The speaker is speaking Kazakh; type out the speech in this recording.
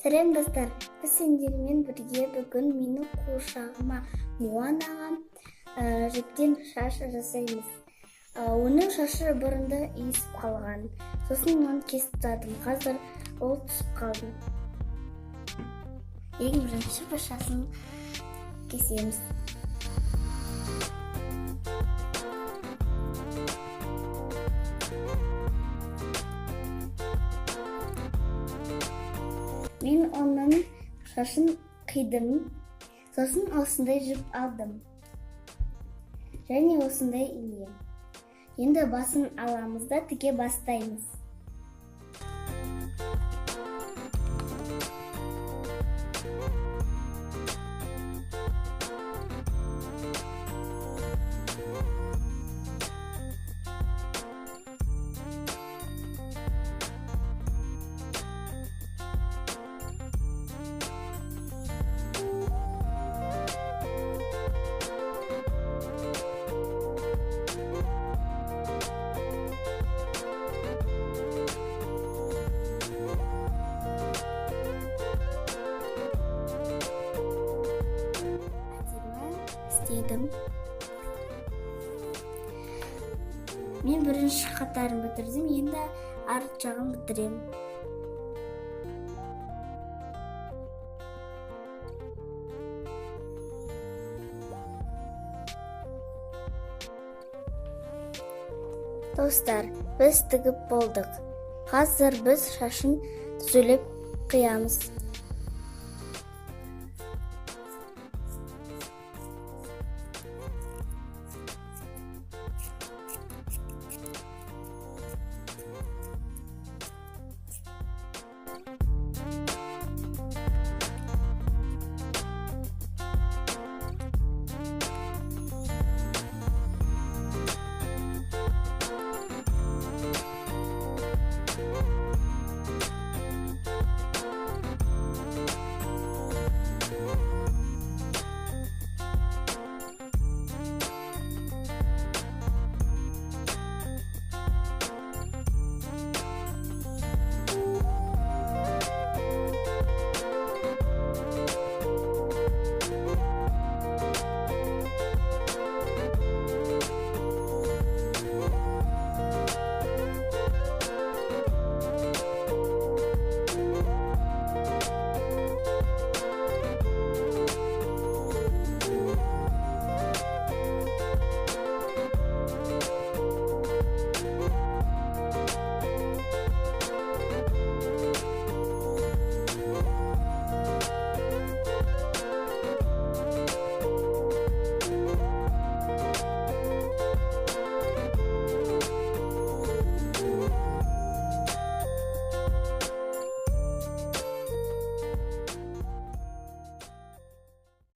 Сәлем достар, біз сендермен бірге бүгін менің қуыршағыма Муан ағам жіптен шаш жасаймыз. Оның шашы бұрында иісіп қалған. Сосын оны кесіп тастадым. Қазір ол түсіп қалды. Ең бірінші бұршасын кесеміз. Мен оның шашын қидым, сосын осындай жіп алдым. Және осындай ине. Енді басын аламыз да тіге бастаймыз. Істедім. Мен бірінші қатарын бітірдім, енді арт жағын бітірем. Достар, біз тігіп болдық. Қазір біз шашын түзелеп қиямыз.